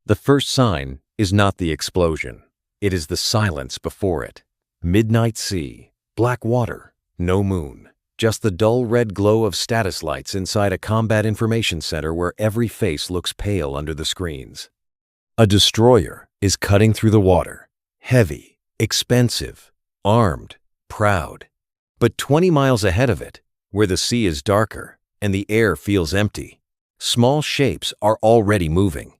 The first sign is not the explosion. It is the silence before it. Midnight sea, black water, no moon. Just the dull red glow of status lights inside a combat information center where every face looks pale under the screens. A destroyer is cutting through the water, heavy, expensive, armed, proud. But 20 miles ahead of it, where the sea is darker and the air feels empty, small shapes are already moving.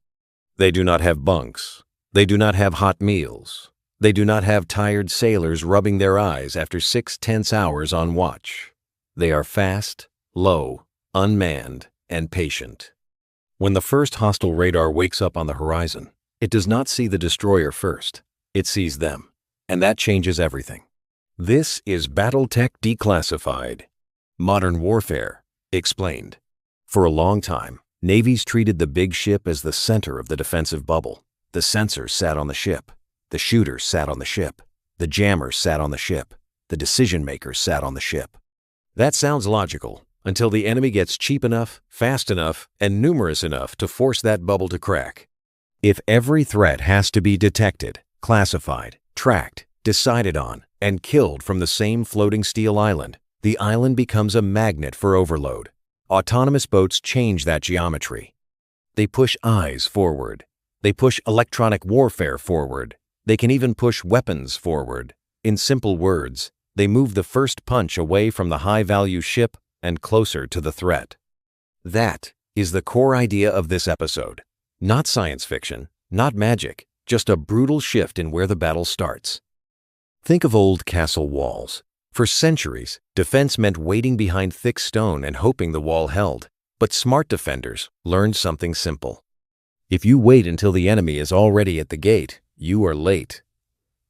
They do not have bunks. They do not have hot meals. They do not have tired sailors rubbing their eyes after 6 tense hours on watch. They are fast, low, unmanned, and patient. When the first hostile radar wakes up on the horizon, it does not see the destroyer first. It sees them, and that changes everything. This is Battletech Declassified. Modern warfare, explained. For a long time, navies treated the big ship as the center of the defensive bubble. The sensors sat on the ship. The shooters sat on the ship. The jammers sat on the ship. The decision makers sat on the ship. That sounds logical until the enemy gets cheap enough, fast enough, and numerous enough to force that bubble to crack. If every threat has to be detected, classified, tracked, decided on, and killed from the same floating steel island, the island becomes a magnet for overload. Autonomous boats change that geometry. They push eyes forward. They push electronic warfare forward. They can even push weapons forward. In simple words, they move the first punch away from the high-value ship and closer to the threat. That is the core idea of this episode. Not science fiction, not magic, just a brutal shift in where the battle starts. Think of old castle walls. For centuries, defense meant waiting behind thick stone and hoping the wall held. But smart defenders learned something simple. If you wait until the enemy is already at the gate, you are late.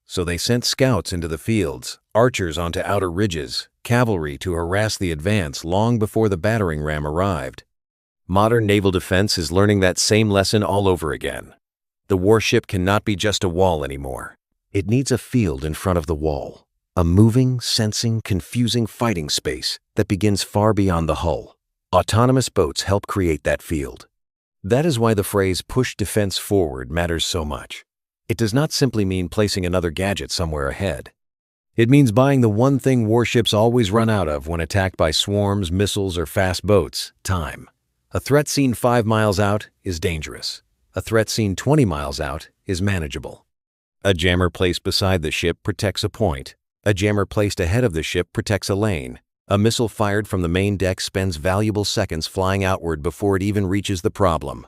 So they sent scouts into the fields, archers onto outer ridges, cavalry to harass the advance long before the battering ram arrived. Modern naval defense is learning that same lesson all over again. The warship cannot be just a wall anymore. It needs a field in front of the wall. A moving, sensing, confusing fighting space that begins far beyond the hull. Autonomous boats help create that field. That is why the phrase push defense forward matters so much. It does not simply mean placing another gadget somewhere ahead. It means buying the one thing warships always run out of when attacked by swarms, missiles, or fast boats: time. A threat seen 5 miles out is dangerous. A threat seen 20 miles out is manageable. A jammer placed beside the ship protects a point. A jammer placed ahead of the ship protects a lane. A missile fired from the main deck spends valuable seconds flying outward before it even reaches the problem.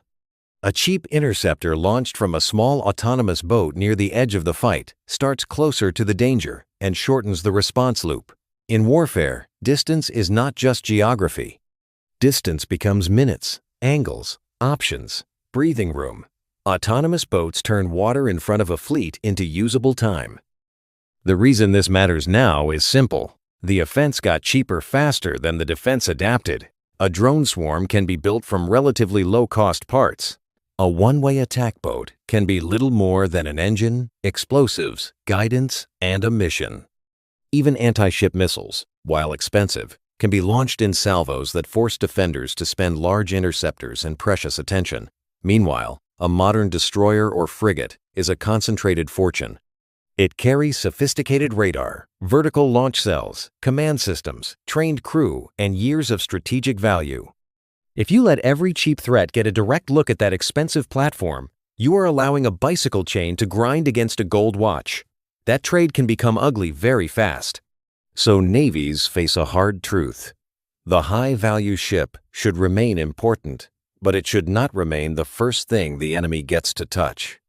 A cheap interceptor launched from a small autonomous boat near the edge of the fight starts closer to the danger and shortens the response loop. In warfare, distance is not just geography. Distance becomes minutes, angles, options, breathing room. Autonomous boats turn water in front of a fleet into usable time. The reason this matters now is simple. The offense got cheaper faster than the defense adapted. A drone swarm can be built from relatively low-cost parts. A one-way attack boat can be little more than an engine, explosives, guidance, and a mission. Even anti-ship missiles, while expensive, can be launched in salvos that force defenders to spend large interceptors and precious attention. Meanwhile, a modern destroyer or frigate is a concentrated fortune. It carries sophisticated radar, vertical launch cells, command systems, trained crew, and years of strategic value. If you let every cheap threat get a direct look at that expensive platform, you are allowing a bicycle chain to grind against a gold watch. That trade can become ugly very fast. So navies face a hard truth. The high-value ship should remain important, but it should not remain the first thing the enemy gets to touch.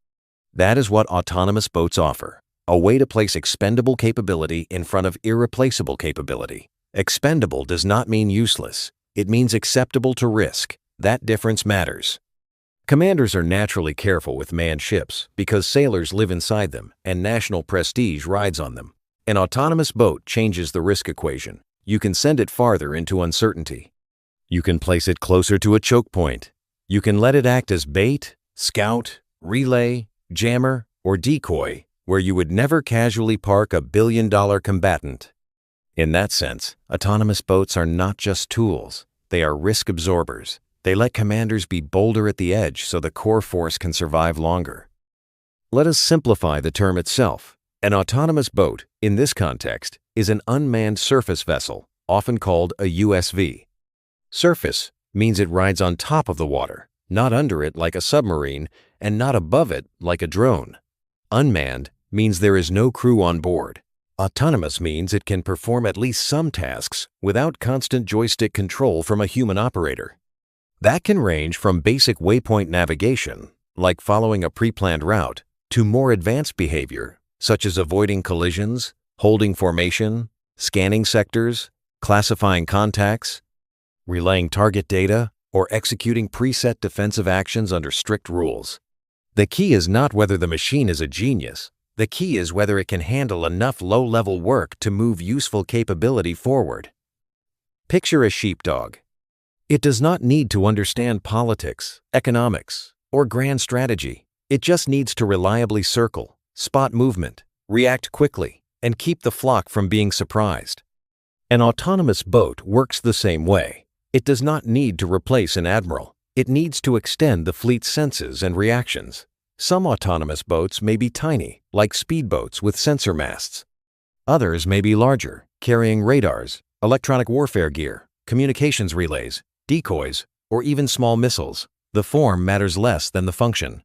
That is what autonomous boats offer. A way to place expendable capability in front of irreplaceable capability. Expendable does not mean useless. It means acceptable to risk. That difference matters. Commanders are naturally careful with manned ships because sailors live inside them and national prestige rides on them. An autonomous boat changes the risk equation. You can send it farther into uncertainty. You can place it closer to a choke point. You can let it act as bait, scout, relay, jammer, or decoy, where you would never casually park a billion-dollar combatant. In that sense, autonomous boats are not just tools. They are risk absorbers. They let commanders be bolder at the edge so the core force can survive longer. Let us simplify the term itself. An autonomous boat, in this context, is an unmanned surface vessel, often called a USV. Surface means it rides on top of the water, not under it like a submarine, and not above it like a drone. Unmanned means there is no crew on board. Autonomous means it can perform at least some tasks without constant joystick control from a human operator. That can range from basic waypoint navigation, like following a pre-planned route, to more advanced behavior, such as avoiding collisions, holding formation, scanning sectors, classifying contacts, relaying target data, or executing preset defensive actions under strict rules. The key is not whether the machine is a genius. The key is whether it can handle enough low-level work to move useful capability forward. Picture a sheepdog. It does not need to understand politics, economics, or grand strategy. It just needs to reliably circle, spot movement, react quickly, and keep the flock from being surprised. An autonomous boat works the same way. It does not need to replace an admiral. It needs to extend the fleet's senses and reactions. Some autonomous boats may be tiny, like speedboats with sensor masts. Others may be larger, carrying radars, electronic warfare gear, communications relays, decoys, or even small missiles. The form matters less than the function.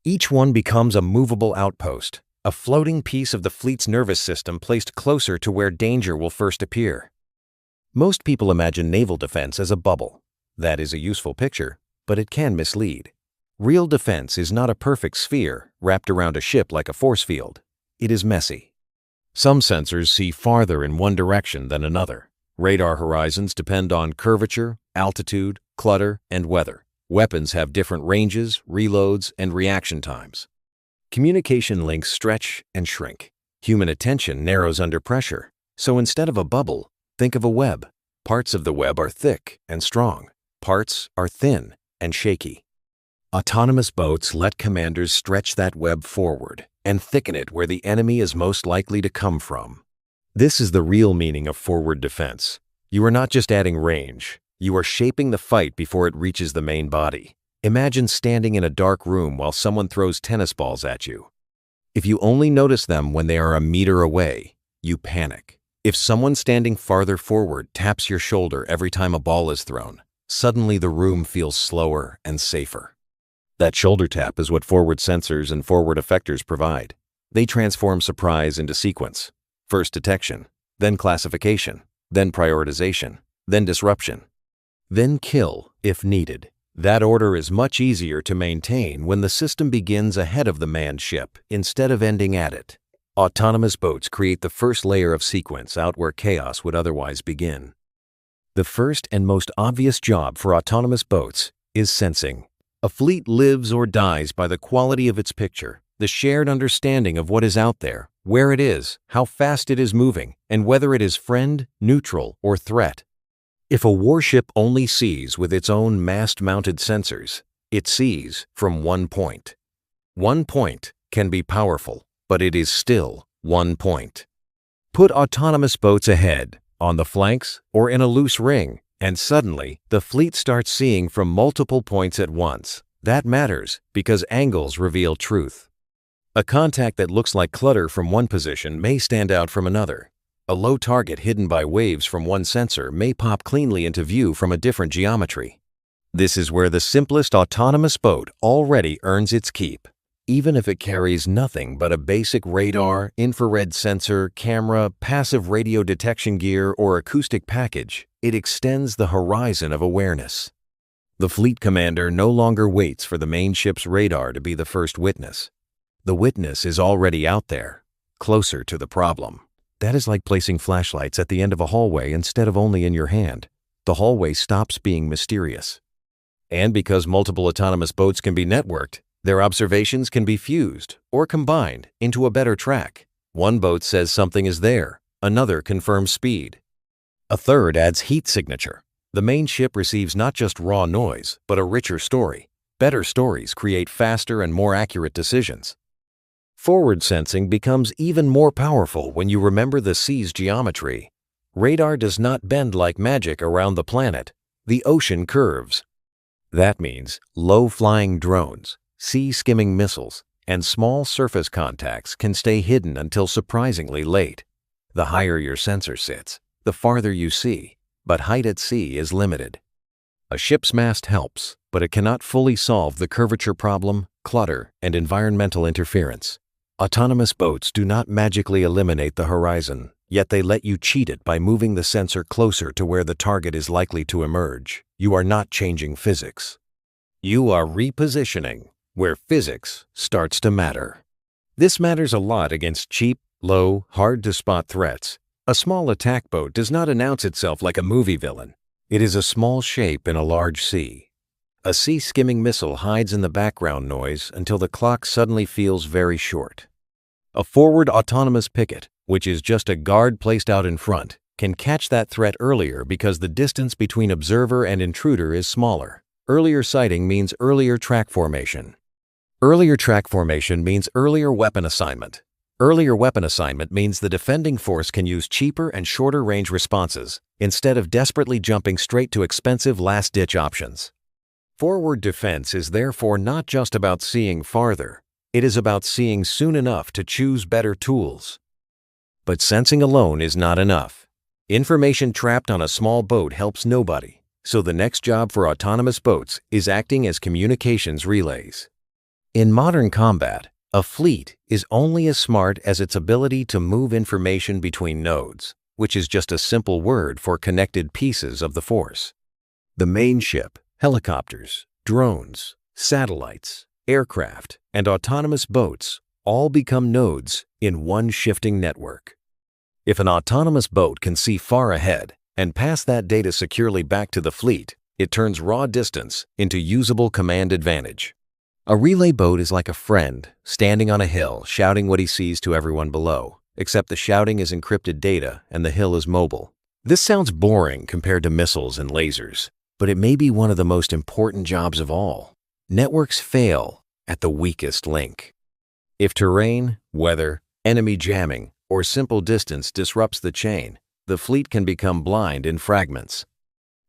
Each one becomes a movable outpost, a floating piece of the fleet's nervous system placed closer to where danger will first appear. Most people imagine naval defense as a bubble. That is a useful picture, but it can mislead. Real defense is not a perfect sphere wrapped around a ship like a force field. It is messy. Some sensors see farther in one direction than another. Radar horizons depend on curvature, altitude, clutter, and weather. Weapons have different ranges, reloads, and reaction times. Communication links stretch and shrink. Human attention narrows under pressure. So instead of a bubble, think of a web. Parts of the web are thick and strong. Parts are thin and shaky. Autonomous boats let commanders stretch that web forward and thicken it where the enemy is most likely to come from. This is the real meaning of forward defense. You are not just adding range. You are shaping the fight before it reaches the main body. Imagine standing in a dark room while someone throws tennis balls at you. If you only notice them when they are a meter away, you panic. If someone standing farther forward taps your shoulder every time a ball is thrown, suddenly the room feels slower and safer. That shoulder tap is what forward sensors and forward effectors provide. They transform surprise into sequence. First detection, then classification, then prioritization, then disruption, then kill if needed. That order is much easier to maintain when the system begins ahead of the manned ship instead of ending at it. Autonomous boats create the first layer of sequence out where chaos would otherwise begin. The first and most obvious job for autonomous boats is sensing. A fleet lives or dies by the quality of its picture, the shared understanding of what is out there, where it is, how fast it is moving, and whether it is friend, neutral, or threat. If a warship only sees with its own mast-mounted sensors, it sees from one point. One point can be powerful, but it is still one point. Put autonomous boats ahead, on the flanks, or in a loose ring, and suddenly the fleet starts seeing from multiple points at once. That matters because angles reveal truth. A contact that looks like clutter from one position may stand out from another. A low target hidden by waves from one sensor may pop cleanly into view from a different geometry. This is where the simplest autonomous boat already earns its keep. Even if it carries nothing but a basic radar, infrared sensor, camera, passive radio detection gear, or acoustic package, it extends the horizon of awareness. The fleet commander no longer waits for the main ship's radar to be the first witness. The witness is already out there, closer to the problem. That is like placing flashlights at the end of a hallway instead of only in your hand. The hallway stops being mysterious. And because multiple autonomous boats can be networked, their observations can be fused or combined into a better track. One boat says something is there, another confirms speed. A third adds heat signature. The main ship receives not just raw noise, but a richer story. Better stories create faster and more accurate decisions. Forward sensing becomes even more powerful when you remember the sea's geometry. Radar does not bend like magic around the planet. The ocean curves. That means low-flying drones, sea-skimming missiles, and small surface contacts can stay hidden until surprisingly late. The higher your sensor sits, the farther you see, but height at sea is limited. A ship's mast helps, but it cannot fully solve the curvature problem, clutter, and environmental interference. Autonomous boats do not magically eliminate the horizon, yet they let you cheat it by moving the sensor closer to where the target is likely to emerge. You are not changing physics. You are repositioning where physics starts to matter. This matters a lot against cheap, low, hard-to-spot threats. A small attack boat does not announce itself like a movie villain. It is a small shape in a large sea. A sea-skimming missile hides in the background noise until the clock suddenly feels very short. A forward autonomous picket, which is just a guard placed out in front, can catch that threat earlier because the distance between observer and intruder is smaller. Earlier sighting means earlier track formation. Earlier track formation means earlier weapon assignment. Earlier weapon assignment means the defending force can use cheaper and shorter range responses instead of desperately jumping straight to expensive last-ditch options. Forward defense is therefore not just about seeing farther. It is about seeing soon enough to choose better tools. But sensing alone is not enough. Information trapped on a small boat helps nobody, so the next job for autonomous boats is acting as communications relays. In modern combat, a fleet is only as smart as its ability to move information between nodes, which is just a simple word for connected pieces of the force. The main ship, helicopters, drones, satellites, aircraft, and autonomous boats all become nodes in one shifting network. If an autonomous boat can see far ahead and pass that data securely back to the fleet, it turns raw distance into usable command advantage. A relay boat is like a friend standing on a hill shouting what he sees to everyone below, except the shouting is encrypted data and the hill is mobile. This sounds boring compared to missiles and lasers, but it may be one of the most important jobs of all. Networks fail at the weakest link. If terrain, weather, enemy jamming, or simple distance disrupts the chain, the fleet can become blind in fragments.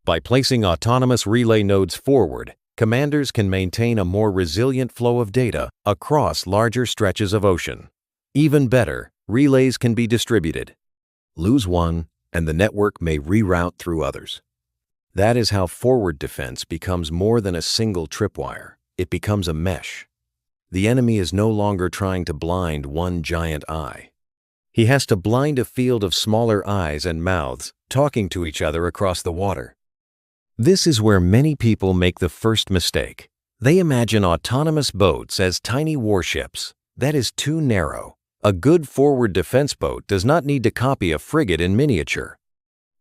By placing autonomous relay nodes forward, commanders can maintain a more resilient flow of data across larger stretches of ocean. Even better, relays can be distributed. Lose one, and the network may reroute through others. That is how forward defense becomes more than a single tripwire. It becomes a mesh. The enemy is no longer trying to blind one giant eye. He has to blind a field of smaller eyes and mouths talking to each other across the water. This is where many people make the first mistake. They imagine autonomous boats as tiny warships. That is too narrow. A good forward defense boat does not need to copy a frigate in miniature.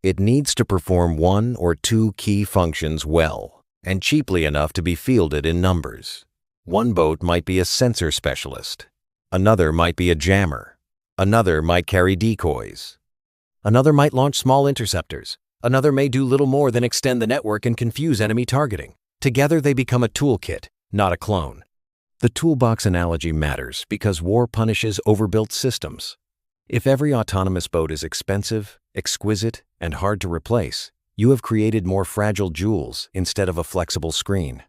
It needs to perform one or two key functions well, and cheaply enough to be fielded in numbers. One boat might be a sensor specialist. Another might be a jammer. Another might carry decoys. Another might launch small interceptors. Another may do little more than extend the network and confuse enemy targeting. Together they become a toolkit, not a clone. The toolbox analogy matters because war punishes overbuilt systems. If every autonomous boat is expensive, exquisite, and hard to replace, you have created more fragile jewels instead of a flexible screen.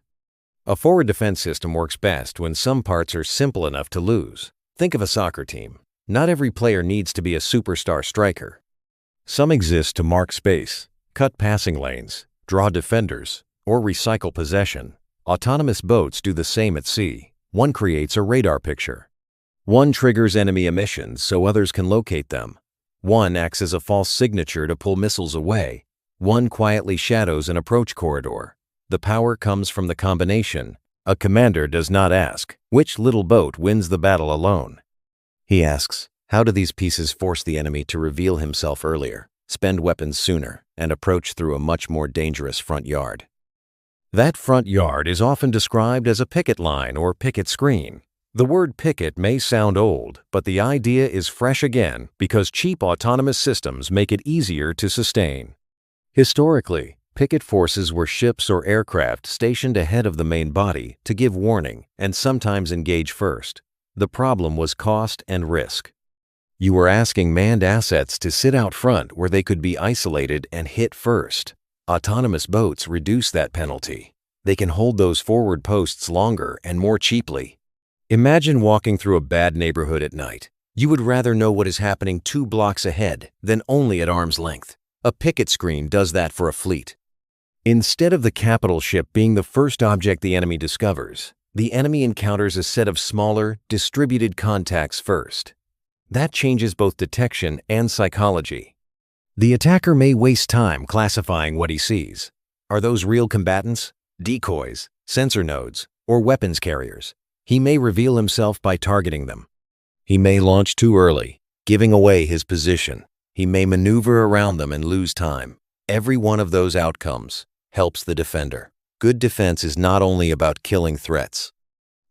A forward defense system works best when some parts are simple enough to lose. Think of a soccer team. Not every player needs to be a superstar striker. Some exist to mark space, cut passing lanes, draw defenders, or recycle possession. Autonomous boats do the same at sea. One creates a radar picture. One triggers enemy emissions so others can locate them. One acts as a false signature to pull missiles away. One quietly shadows an approach corridor. The power comes from the combination. A commander does not ask, which little boat wins the battle alone? He asks, how do these pieces force the enemy to reveal himself earlier, spend weapons sooner, and approach through a much more dangerous front yard? That front yard is often described as a picket line or picket screen. The word picket may sound old, but the idea is fresh again because cheap autonomous systems make it easier to sustain. Historically, picket forces were ships or aircraft stationed ahead of the main body to give warning and sometimes engage first. The problem was cost and risk. You were asking manned assets to sit out front where they could be isolated and hit first. Autonomous boats reduce that penalty. They can hold those forward posts longer and more cheaply. Imagine walking through a bad neighborhood at night. You would rather know what is happening 2 blocks ahead than only at arm's length. A picket screen does that for a fleet. Instead of the capital ship being the first object the enemy discovers, the enemy encounters a set of smaller, distributed contacts first. That changes both detection and psychology. The attacker may waste time classifying what he sees. Are those real combatants, decoys, sensor nodes, or weapons carriers? He may reveal himself by targeting them. He may launch too early, giving away his position. He may maneuver around them and lose time. Every one of those outcomes helps the defender. Good defense is not only about killing threats.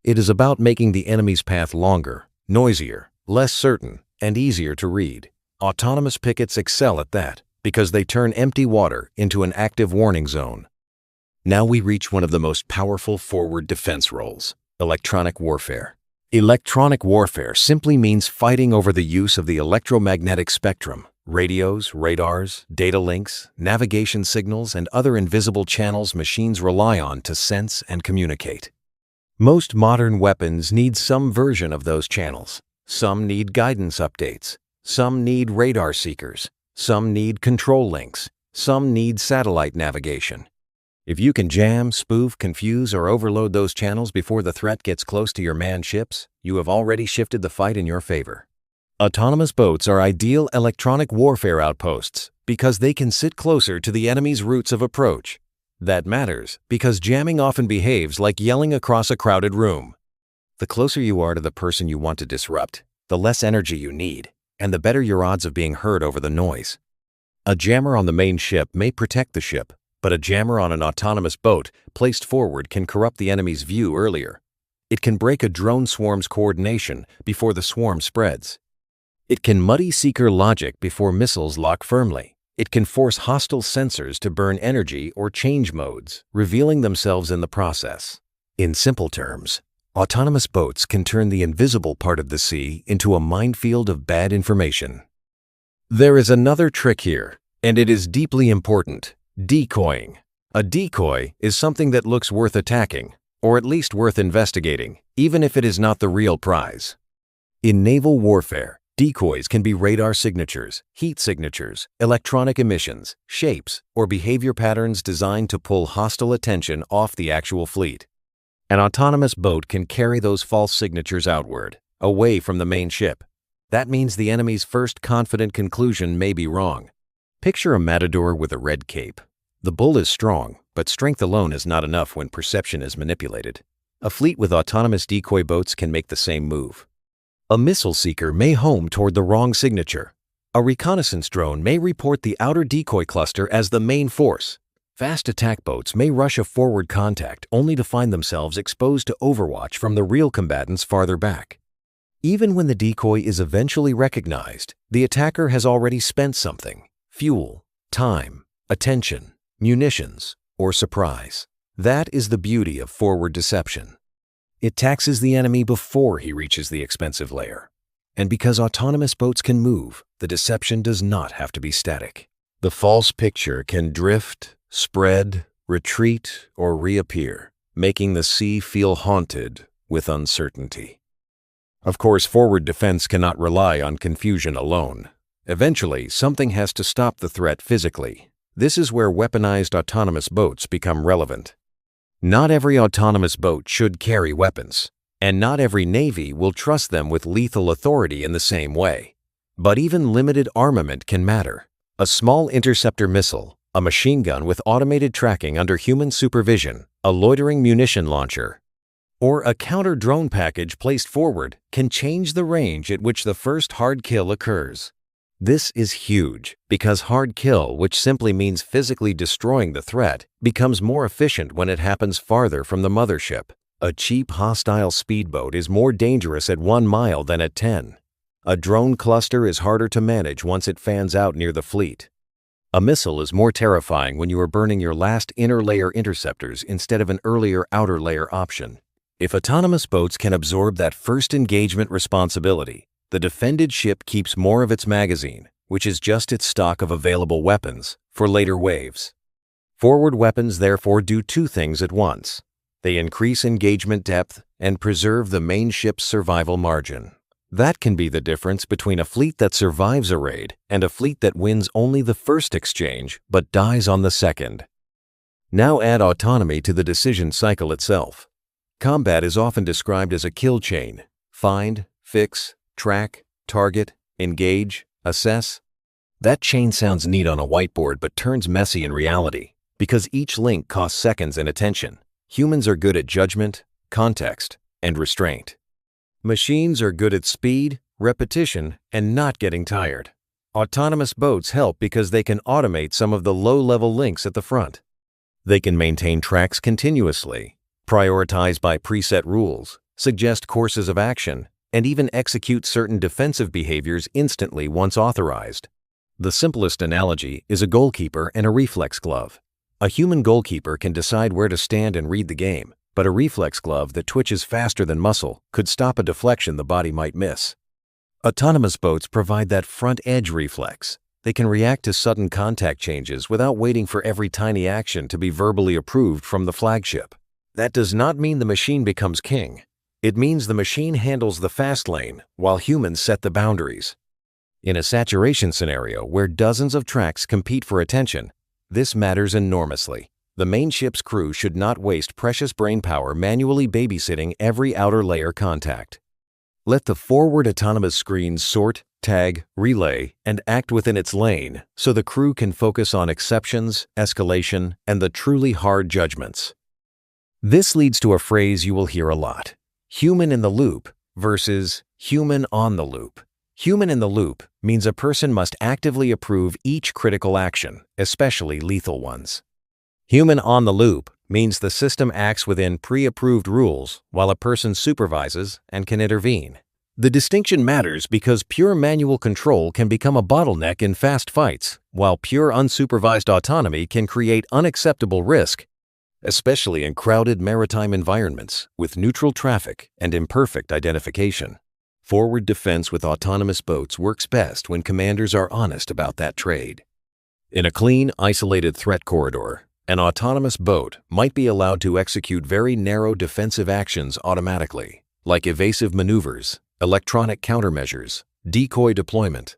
It is about making the enemy's path longer, noisier, less certain, and easier to read. Autonomous pickets excel at that because they turn empty water into an active warning zone. Now we reach one of the most powerful forward defense roles: electronic warfare. Electronic warfare simply means fighting over the use of the electromagnetic spectrum, radios, radars, data links, navigation signals, and other invisible channels machines rely on to sense and communicate. Most modern weapons need some version of those channels. Some need guidance updates. Some need radar seekers. Some need control links. Some need satellite navigation. If you can jam, spoof, confuse, or overload those channels before the threat gets close to your manned ships, you have already shifted the fight in your favor. Autonomous boats are ideal electronic warfare outposts because they can sit closer to the enemy's routes of approach. That matters because jamming often behaves like yelling across a crowded room. The closer you are to the person you want to disrupt, the less energy you need, and the better your odds of being heard over the noise. A jammer on the main ship may protect the ship, but a jammer on an autonomous boat placed forward can corrupt the enemy's view earlier. It can break a drone swarm's coordination before the swarm spreads. It can muddy seeker logic before missiles lock firmly. It can force hostile sensors to burn energy or change modes, revealing themselves in the process. In simple terms, autonomous boats can turn the invisible part of the sea into a minefield of bad information. There is another trick here, and it is deeply important: decoying. A decoy is something that looks worth attacking, or at least worth investigating, even if it is not the real prize. In naval warfare, decoys can be radar signatures, heat signatures, electronic emissions, shapes, or behavior patterns designed to pull hostile attention off the actual fleet. An autonomous boat can carry those false signatures outward, away from the main ship. That means the enemy's first confident conclusion may be wrong. Picture a matador with a red cape. The bull is strong, but strength alone is not enough when perception is manipulated. A fleet with autonomous decoy boats can make the same move. A missile seeker may home toward the wrong signature. A reconnaissance drone may report the outer decoy cluster as the main force. Fast attack boats may rush a forward contact only to find themselves exposed to overwatch from the real combatants farther back. Even when the decoy is eventually recognized, the attacker has already spent something: fuel, time, attention, munitions, or surprise. That is the beauty of forward deception. It taxes the enemy before he reaches the expensive layer. And because autonomous boats can move, the deception does not have to be static. The false picture can drift, spread, retreat, or reappear, making the sea feel haunted with uncertainty. Of course, forward defense cannot rely on confusion alone. Eventually, something has to stop the threat physically. This is where weaponized autonomous boats become relevant. Not every autonomous boat should carry weapons, and not every navy will trust them with lethal authority in the same way. But even limited armament can matter. A small interceptor missile, a machine gun with automated tracking under human supervision, a loitering munition launcher, or a counter-drone package placed forward can change the range at which the first hard kill occurs. This is huge because hard kill, which simply means physically destroying the threat, becomes more efficient when it happens farther from the mothership. A cheap hostile speedboat is more dangerous at 1 mile than at 10. A drone cluster is harder to manage once it fans out near the fleet. A missile is more terrifying when you are burning your last inner layer interceptors instead of an earlier outer layer option. If autonomous boats can absorb that first engagement responsibility, the defended ship keeps more of its magazine, which is just its stock of available weapons, for later waves. Forward weapons therefore do two things at once. They increase engagement depth and preserve the main ship's survival margin. That can be the difference between a fleet that survives a raid and a fleet that wins only the first exchange but dies on the second. Now add autonomy to the decision cycle itself. Combat is often described as a kill chain: find, fix, track, target, engage, assess. That chain sounds neat on a whiteboard but turns messy in reality, because each link costs seconds and attention. Humans are good at judgment, context, and restraint. Machines are good at speed, repetition, and not getting tired. Autonomous boats help because they can automate some of the low-level links at the front. They can maintain tracks continuously, prioritize by preset rules, suggest courses of action, and even execute certain defensive behaviors instantly once authorized. The simplest analogy is a goalkeeper and a reflex glove. A human goalkeeper can decide where to stand and read the game, but a reflex glove that twitches faster than muscle could stop a deflection the body might miss. Autonomous boats provide that front-edge reflex. They can react to sudden contact changes without waiting for every tiny action to be verbally approved from the flagship. That does not mean the machine becomes king. It means the machine handles the fast lane while humans set the boundaries. In a saturation scenario where dozens of tracks compete for attention, this matters enormously. The main ship's crew should not waste precious brainpower manually babysitting every outer layer contact. Let the forward autonomous screen sort, tag, relay, and act within its lane so the crew can focus on exceptions, escalation, and the truly hard judgments. This leads to a phrase you will hear a lot: human in the loop versus human on the loop. Human in the loop means a person must actively approve each critical action, especially lethal ones. Human on the loop means the system acts within pre-approved rules while a person supervises and can intervene. The distinction matters because pure manual control can become a bottleneck in fast fights, while pure unsupervised autonomy can create unacceptable risk, especially in crowded maritime environments with neutral traffic and imperfect identification. Forward defense with autonomous boats works best when commanders are honest about that trade. In a clean, isolated threat corridor, an autonomous boat might be allowed to execute very narrow defensive actions automatically, like evasive maneuvers, electronic countermeasures, decoy deployment,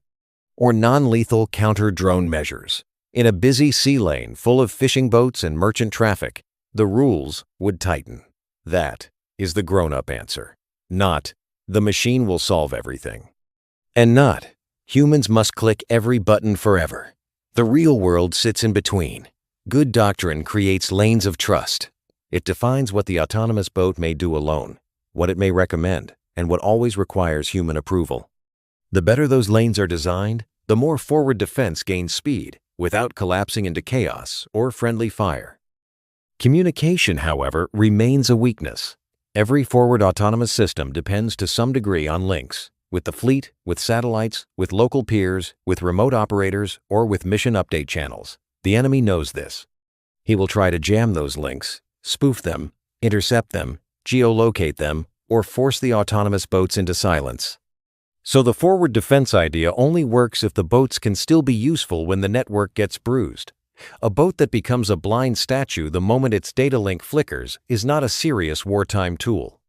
or non-lethal counter-drone measures. In a busy sea lane full of fishing boats and merchant traffic, the rules would tighten. That is the grown-up answer. Not, the machine will solve everything. And not, humans must click every button forever. The real world sits in between. Good doctrine creates lanes of trust. It defines what the autonomous boat may do alone, what it may recommend, and what always requires human approval. The better those lanes are designed, the more forward defense gains speed without collapsing into chaos or friendly fire. Communication, however, remains a weakness. Every forward autonomous system depends to some degree on links, with the fleet, with satellites, with local peers, with remote operators, or with mission update channels. The enemy knows this. He will try to jam those links, spoof them, intercept them, geolocate them, or force the autonomous boats into silence. So the forward defense idea only works if the boats can still be useful when the network gets bruised. A boat that becomes a blind statue the moment its data link flickers is not a serious wartime tool.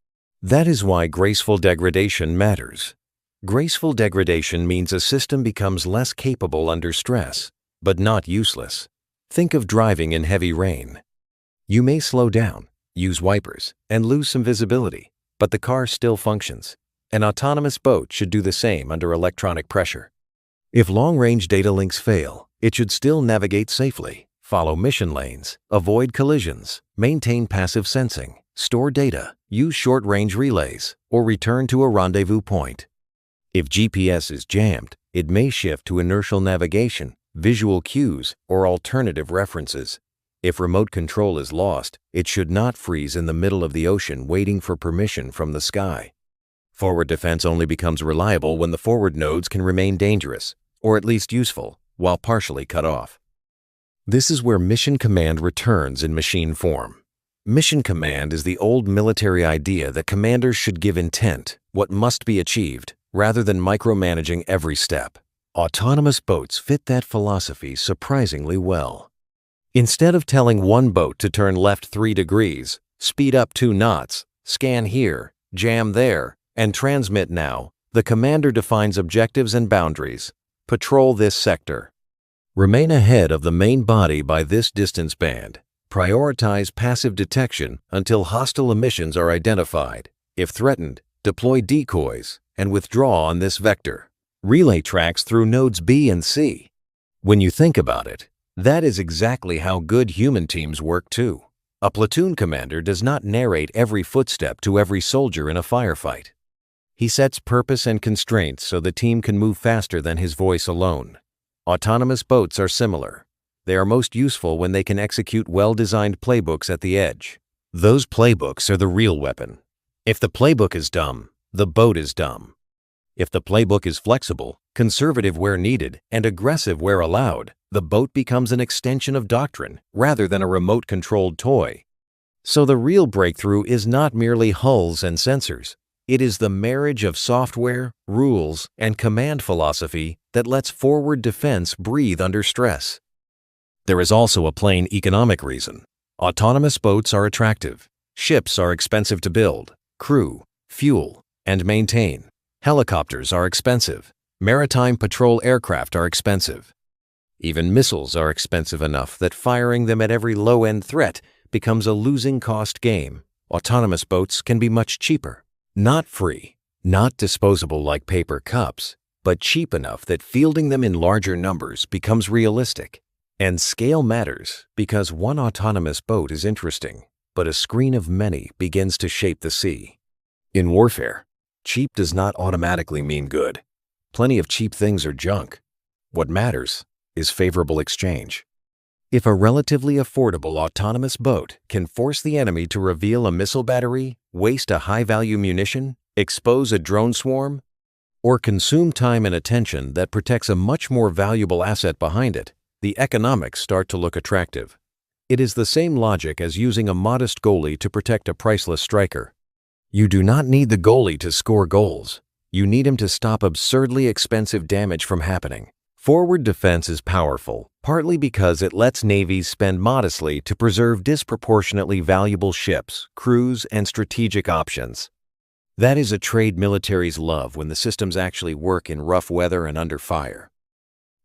That is why graceful degradation matters. Graceful degradation means a system becomes less capable under stress, but not useless. Think of driving in heavy rain. You may slow down, use wipers, and lose some visibility, but the car still functions. An autonomous boat should do the same under electronic pressure. If long-range data links fail, it should still navigate safely, follow mission lanes, avoid collisions, maintain passive sensing, store data, use short-range relays, or return to a rendezvous point. If GPS is jammed, it may shift to inertial navigation, visual cues, or alternative references. If remote control is lost, it should not freeze in the middle of the ocean waiting for permission from the sky. Forward defense only becomes reliable when the forward nodes can remain dangerous, or at least useful, while partially cut off. This is where mission command returns in machine form. Mission command is the old military idea that commanders should give intent, what must be achieved, rather than micromanaging every step. Autonomous boats fit that philosophy surprisingly well. Instead of telling one boat to turn left 3 degrees, speed up 2 knots, scan here, jam there, and transmit now, the commander defines objectives and boundaries. Patrol this sector. Remain ahead of the main body by this distance band. Prioritize passive detection until hostile emissions are identified. If threatened, deploy decoys and withdraw on this vector. Relay tracks through nodes B and C. When you think about it, that is exactly how good human teams work too. A platoon commander does not narrate every footstep to every soldier in a firefight. He sets purpose and constraints so the team can move faster than his voice alone. Autonomous boats are similar. They are most useful when they can execute well-designed playbooks at the edge. Those playbooks are the real weapon. If the playbook is dumb, the boat is dumb. If the playbook is flexible, conservative where needed, and aggressive where allowed, the boat becomes an extension of doctrine rather than a remote-controlled toy. So the real breakthrough is not merely hulls and sensors. It is the marriage of software, rules, and command philosophy that lets forward defense breathe under stress. There is also a plain economic reason. Autonomous boats are attractive. Ships are expensive to build, crew, fuel, and maintain. Helicopters are expensive. Maritime patrol aircraft are expensive. Even missiles are expensive enough that firing them at every low-end threat becomes a losing-cost game. Autonomous boats can be much cheaper. Not free, not disposable like paper cups, but cheap enough that fielding them in larger numbers becomes realistic. And scale matters because one autonomous boat is interesting, but a screen of many begins to shape the sea. In warfare, cheap does not automatically mean good. Plenty of cheap things are junk. What matters is favorable exchange. If a relatively affordable autonomous boat can force the enemy to reveal a missile battery, waste a high-value munition, expose a drone swarm, or consume time and attention that protects a much more valuable asset behind it, the economics start to look attractive. It is the same logic as using a modest goalie to protect a priceless striker. You do not need the goalie to score goals. You need him to stop absurdly expensive damage from happening. Forward defense is powerful, partly because it lets navies spend modestly to preserve disproportionately valuable ships, crews, and strategic options. That is a trade militaries love when the systems actually work in rough weather and under fire.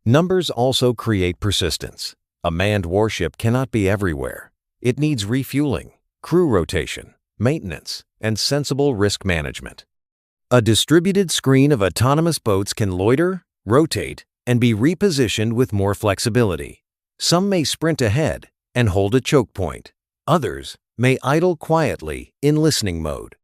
Numbers also create persistence. A manned warship cannot be everywhere. It needs refueling, crew rotation, maintenance, and sensible risk management. A distributed screen of autonomous boats can loiter, rotate, and be repositioned with more flexibility. Some may sprint ahead and hold a choke point. Others may idle quietly in listening mode.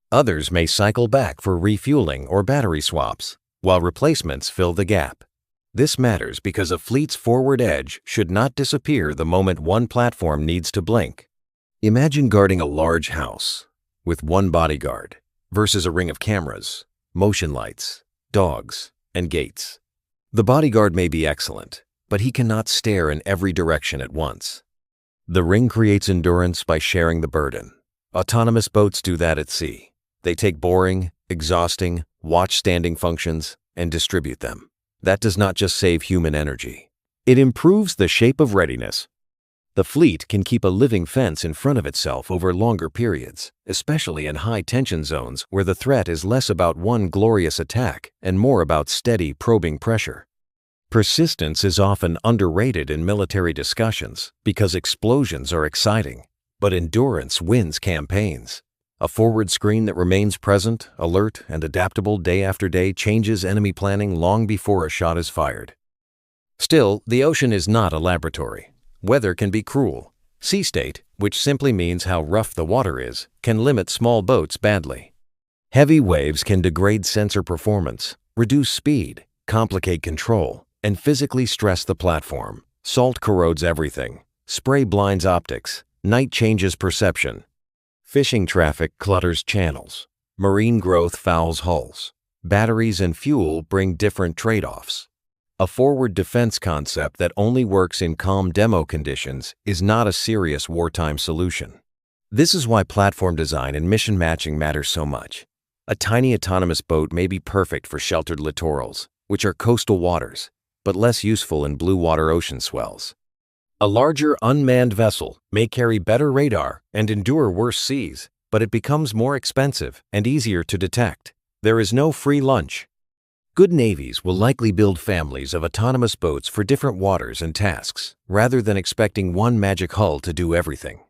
Others may cycle back for refueling or battery swaps, while replacements fill the gap. This matters because a fleet's forward edge should not disappear the moment one platform needs to blink. Imagine guarding a large house with one bodyguard versus a ring of cameras, motion lights, dogs, and gates. The bodyguard may be excellent, but he cannot stare in every direction at once. The ring creates endurance by sharing the burden. Autonomous boats do that at sea. They take boring, exhausting, watch-standing functions and distribute them. That does not just save human energy. It improves the shape of readiness. The fleet can keep a living fence in front of itself over longer periods, especially in high-tension zones where the threat is less about one glorious attack and more about steady, probing pressure. Persistence is often underrated in military discussions because explosions are exciting, but endurance wins campaigns. A forward screen that remains present, alert, and adaptable day after day changes enemy planning long before a shot is fired. Still, the ocean is not a laboratory. Weather can be cruel. Sea state, which simply means how rough the water is, can limit small boats badly. Heavy waves can degrade sensor performance, reduce speed, complicate control, and physically stress the platform. Salt corrodes everything. Spray blinds optics. Night changes perception. Fishing traffic clutters channels. Marine growth fouls hulls. Batteries and fuel bring different trade-offs. A forward defense concept that only works in calm demo conditions is not a serious wartime solution. This is why platform design and mission matching matter so much. A tiny autonomous boat may be perfect for sheltered littorals, which are coastal waters, but less useful in blue water ocean swells. A larger unmanned vessel may carry better radar and endure worse seas, but it becomes more expensive and easier to detect. There is no free lunch. Good navies will likely build families of autonomous boats for different waters and tasks, rather than expecting one magic hull to do everything.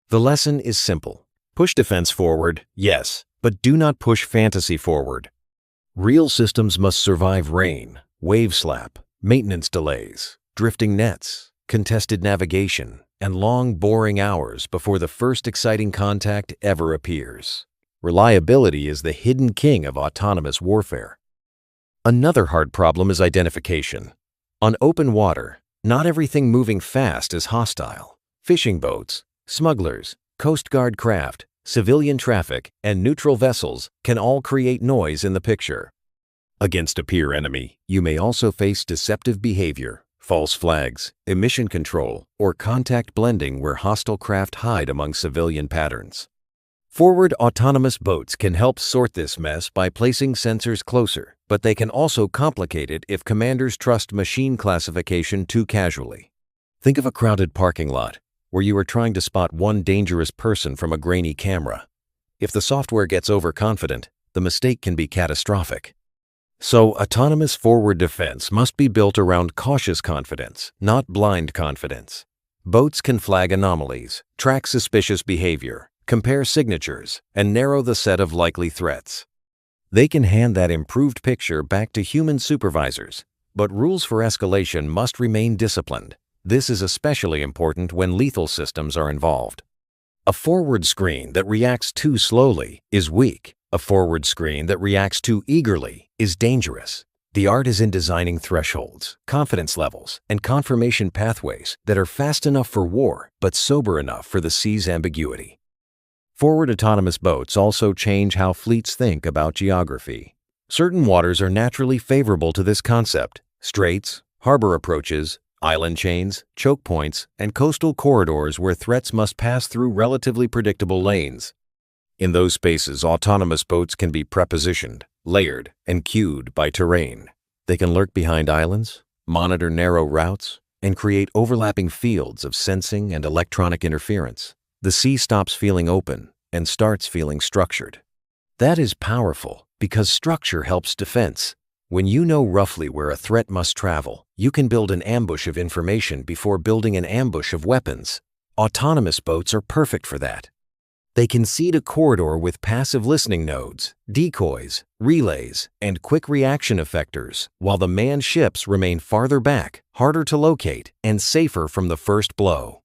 The lesson is simple. Push defense forward, yes, but do not push fantasy forward. Real systems must survive rain, wave slap, maintenance delays, drifting nets, contested navigation, and long, boring hours before the first exciting contact ever appears. Reliability is the hidden king of autonomous warfare. Another hard problem is identification. On open water, not everything moving fast is hostile. Fishing boats, smugglers, Coast Guard craft, civilian traffic, and neutral vessels can all create noise in the picture. Against a peer enemy, you may also face deceptive behavior, false flags, emission control, or contact blending where hostile craft hide among civilian patterns. Forward autonomous boats can help sort this mess by placing sensors closer, but they can also complicate it if commanders trust machine classification too casually. Think of a crowded parking lot where you are trying to spot one dangerous person from a grainy camera. If the software gets overconfident, the mistake can be catastrophic. So, autonomous forward defense must be built around cautious confidence, not blind confidence. Boats can flag anomalies, track suspicious behavior, compare signatures, and narrow the set of likely threats. They can hand that improved picture back to human supervisors, but rules for escalation must remain disciplined. This is especially important when lethal systems are involved. A forward screen that reacts too slowly is weak. A forward screen that reacts too eagerly is dangerous. The art is in designing thresholds, confidence levels, and confirmation pathways that are fast enough for war but sober enough for the sea's ambiguity. Forward autonomous boats also change how fleets think about geography. Certain waters are naturally favorable to this concept. Straits, harbor approaches, island chains, choke points, and coastal corridors where threats must pass through relatively predictable lanes. In those spaces, autonomous boats can be prepositioned, layered, and cued by terrain. They can lurk behind islands, monitor narrow routes, and create overlapping fields of sensing and electronic interference. The sea stops feeling open and starts feeling structured. That is powerful because structure helps defense. When you know roughly where a threat must travel, you can build an ambush of information before building an ambush of weapons. Autonomous boats are perfect for that. They can seed a corridor with passive listening nodes, decoys, relays, and quick reaction effectors, while the manned ships remain farther back, harder to locate, and safer from the first blow.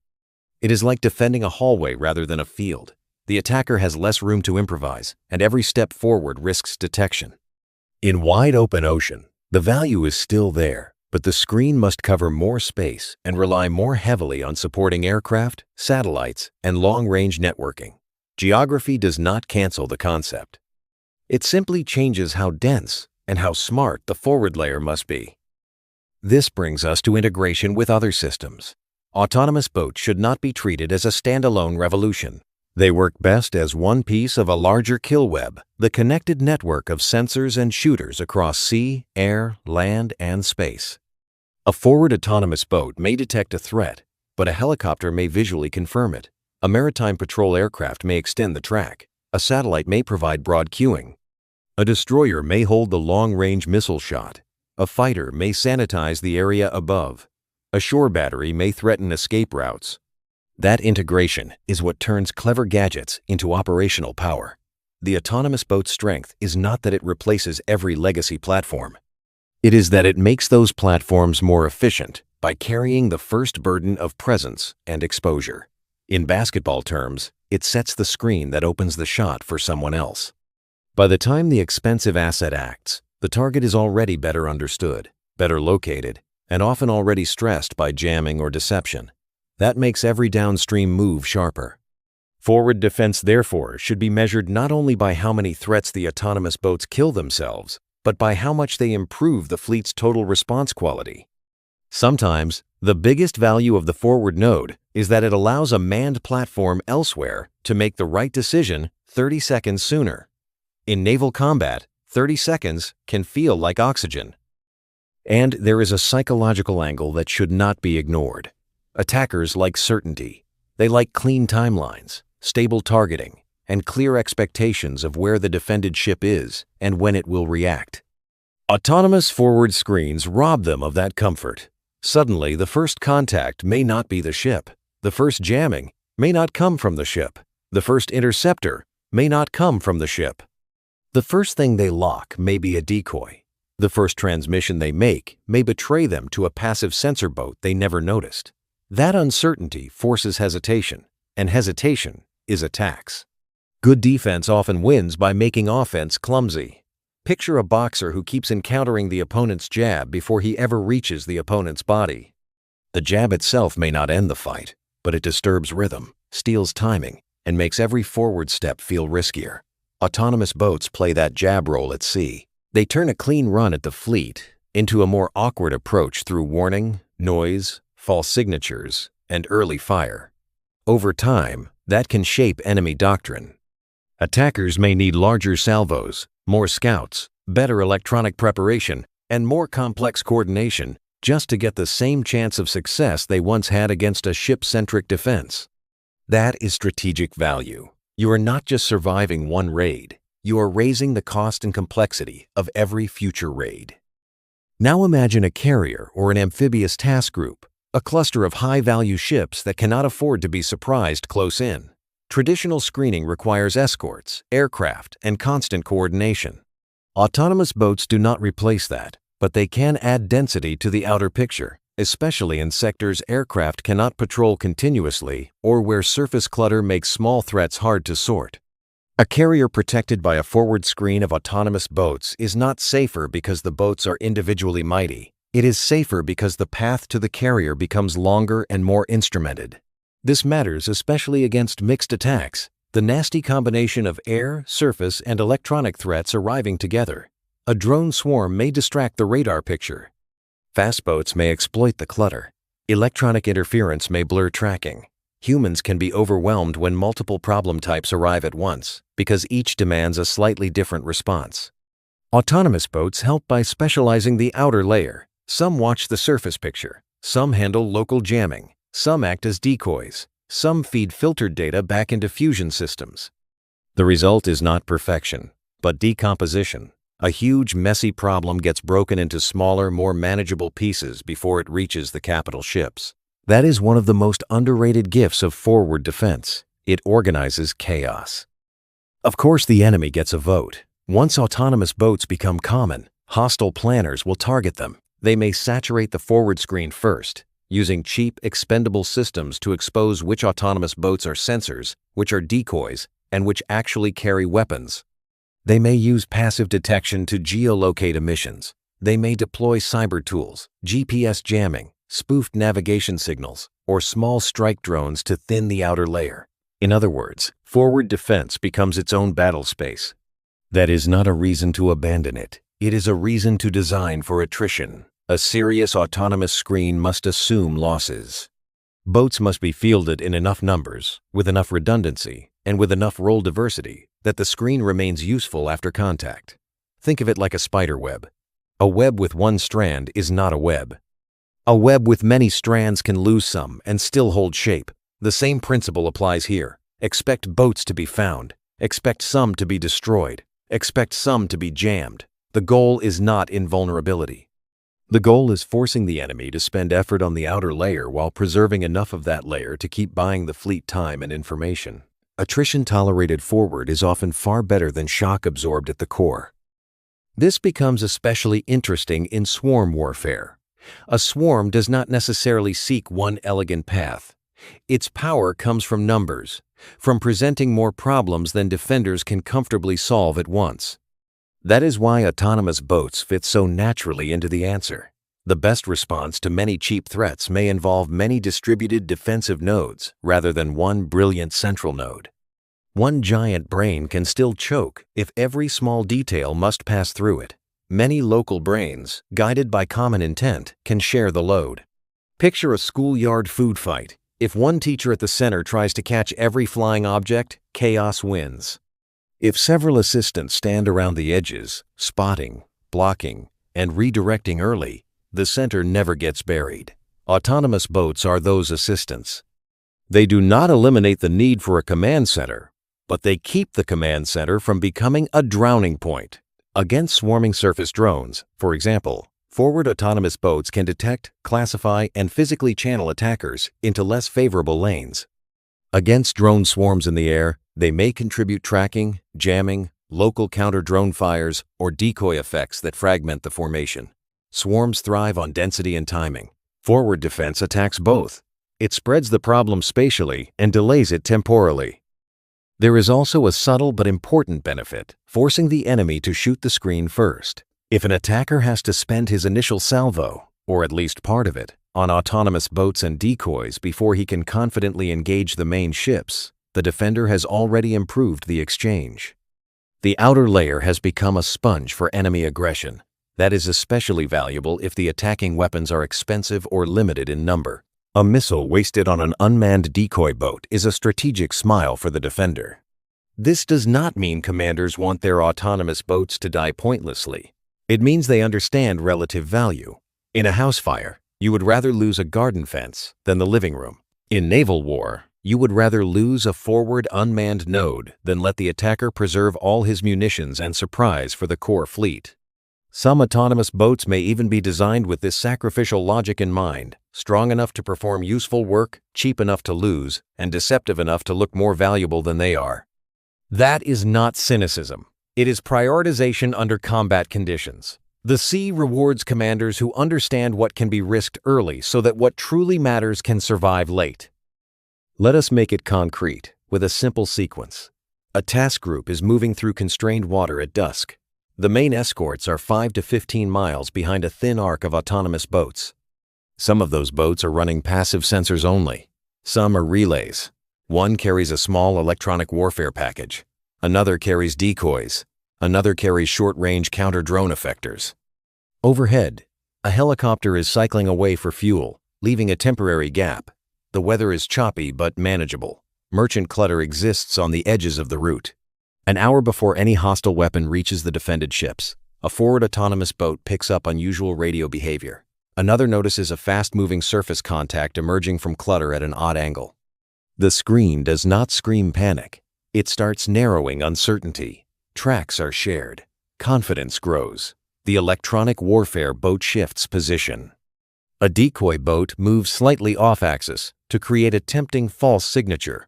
It is like defending a hallway rather than a field. The attacker has less room to improvise, and every step forward risks detection. In wide open ocean, the value is still there, but the screen must cover more space and rely more heavily on supporting aircraft, satellites, and long-range networking. Geography does not cancel the concept. It simply changes how dense and how smart the forward layer must be. This brings us to integration with other systems. Autonomous boats should not be treated as a standalone revolution. They work best as one piece of a larger kill web, the connected network of sensors and shooters across sea, air, land, and space. A forward autonomous boat may detect a threat, but a helicopter may visually confirm it. A maritime patrol aircraft may extend the track. A satellite may provide broad cueing. A destroyer may hold the long-range missile shot. A fighter may sanitize the area above. A shore battery may threaten escape routes. That integration is what turns clever gadgets into operational power. The autonomous boat's strength is not that it replaces every legacy platform. It is that it makes those platforms more efficient by carrying the first burden of presence and exposure. In basketball terms, it sets the screen that opens the shot for someone else. By the time the expensive asset acts, the target is already better understood, better located, and often already stressed by jamming or deception. That makes every downstream move sharper. Forward defense, therefore, should be measured not only by how many threats the autonomous boats kill themselves, but by how much they improve the fleet's total response quality. Sometimes, the biggest value of the forward node is that it allows a manned platform elsewhere to make the right decision 30 seconds sooner. In naval combat, 30 seconds can feel like oxygen. And there is a psychological angle that should not be ignored. Attackers like certainty. They like clean timelines, stable targeting, and clear expectations of where the defended ship is and when it will react. Autonomous forward screens rob them of that comfort. Suddenly, the first contact may not be the ship. The first jamming may not come from the ship. The first interceptor may not come from the ship. The first thing they lock may be a decoy. The first transmission they make may betray them to a passive sensor boat they never noticed. That uncertainty forces hesitation, and hesitation is attacks. Good defense often wins by making offense clumsy. Picture a boxer who keeps encountering the opponent's jab before he ever reaches the opponent's body. The jab itself may not end the fight, but it disturbs rhythm, steals timing, and makes every forward step feel riskier. Autonomous boats play that jab role at sea. They turn a clean run at the fleet into a more awkward approach through warning, noise, false signatures, and early fire. Over time, that can shape enemy doctrine. Attackers may need larger salvos, more scouts, better electronic preparation, and more complex coordination just to get the same chance of success they once had against a ship-centric defense. That is strategic value. You are not just surviving one raid, you are raising the cost and complexity of every future raid. Now imagine a carrier or an amphibious task group, a cluster of high-value ships that cannot afford to be surprised close in. Traditional screening requires escorts, aircraft, and constant coordination. Autonomous boats do not replace that, but they can add density to the outer picture, especially in sectors aircraft cannot patrol continuously or where surface clutter makes small threats hard to sort. A carrier protected by a forward screen of autonomous boats is not safer because the boats are individually mighty. It is safer because the path to the carrier becomes longer and more instrumented. This matters especially against mixed attacks, the nasty combination of air, surface, and electronic threats arriving together. A drone swarm may distract the radar picture. Fast boats may exploit the clutter. Electronic interference may blur tracking. Humans can be overwhelmed when multiple problem types arrive at once, because each demands a slightly different response. Autonomous boats help by specializing the outer layer. Some watch the surface picture. Some handle local jamming. Some act as decoys. Some feed filtered data back into fusion systems. The result is not perfection, but decomposition. A huge, messy problem gets broken into smaller, more manageable pieces before it reaches the capital ships. That is one of the most underrated gifts of forward defense. It organizes chaos. Of course, the enemy gets a vote. Once autonomous boats become common, hostile planners will target them. They may saturate the forward screen first, using cheap, expendable systems to expose which autonomous boats are sensors, which are decoys, and which actually carry weapons. They may use passive detection to geolocate emissions. They may deploy cyber tools, GPS jamming, spoofed navigation signals, or small strike drones to thin the outer layer. In other words, forward defense becomes its own battle space. That is not a reason to abandon it. It is a reason to design for attrition. A serious autonomous screen must assume losses. Boats must be fielded in enough numbers, with enough redundancy, and with enough role diversity that the screen remains useful after contact. Think of it like a spider web. A web with one strand is not a web. A web with many strands can lose some and still hold shape. The same principle applies here. Expect boats to be found. Expect some to be destroyed. Expect some to be jammed. The goal is not invulnerability. The goal is forcing the enemy to spend effort on the outer layer while preserving enough of that layer to keep buying the fleet time and information. Attrition tolerated forward is often far better than shock absorbed at the core. This becomes especially interesting in swarm warfare. A swarm does not necessarily seek one elegant path. Its power comes from numbers, from presenting more problems than defenders can comfortably solve at once. That is why autonomous boats fit so naturally into the answer. The best response to many cheap threats may involve many distributed defensive nodes rather than one brilliant central node. One giant brain can still choke if every small detail must pass through it. Many local brains, guided by common intent, can share the load. Picture a schoolyard food fight. If one teacher at the center tries to catch every flying object, chaos wins. If several assistants stand around the edges, spotting, blocking, and redirecting early, the center never gets buried. Autonomous boats are those assistants. They do not eliminate the need for a command center, but they keep the command center from becoming a drowning point. Against swarming surface drones, for example, forward autonomous boats can detect, classify, and physically channel attackers into less favorable lanes. Against drone swarms in the air, they may contribute tracking, jamming, local counter-drone fires, or decoy effects that fragment the formation. Swarms thrive on density and timing. Forward defense attacks both. It spreads the problem spatially and delays it temporally. There is also a subtle but important benefit, forcing the enemy to shoot the screen first. If an attacker has to spend his initial salvo, or at least part of it, on autonomous boats and decoys before he can confidently engage the main ships, the defender has already improved the exchange. The outer layer has become a sponge for enemy aggression. That is especially valuable if the attacking weapons are expensive or limited in number. A missile wasted on an unmanned decoy boat is a strategic smile for the defender. This does not mean commanders want their autonomous boats to die pointlessly. It means they understand relative value. In a house fire, you would rather lose a garden fence than the living room. In naval war, you would rather lose a forward unmanned node than let the attacker preserve all his munitions and surprise for the core fleet. Some autonomous boats may even be designed with this sacrificial logic in mind, strong enough to perform useful work, cheap enough to lose, and deceptive enough to look more valuable than they are. That is not cynicism. It is prioritization under combat conditions. The sea rewards commanders who understand what can be risked early so that what truly matters can survive late. Let us make it concrete with a simple sequence. A task group is moving through constrained water at dusk. The main escorts are 5 to 15 miles behind a thin arc of autonomous boats. Some of those boats are running passive sensors only. Some are relays. One carries a small electronic warfare package. Another carries decoys. Another carries short-range counter-drone effectors. Overhead, a helicopter is cycling away for fuel, leaving a temporary gap. The weather is choppy but manageable. Merchant clutter exists on the edges of the route. An hour before any hostile weapon reaches the defended ships, a forward autonomous boat picks up unusual radio behavior. Another notices a fast-moving surface contact emerging from clutter at an odd angle. The screen does not scream panic. It starts narrowing uncertainty. Tracks are shared. Confidence grows. The electronic warfare boat shifts position. A decoy boat moves slightly off-axis to create a tempting false signature.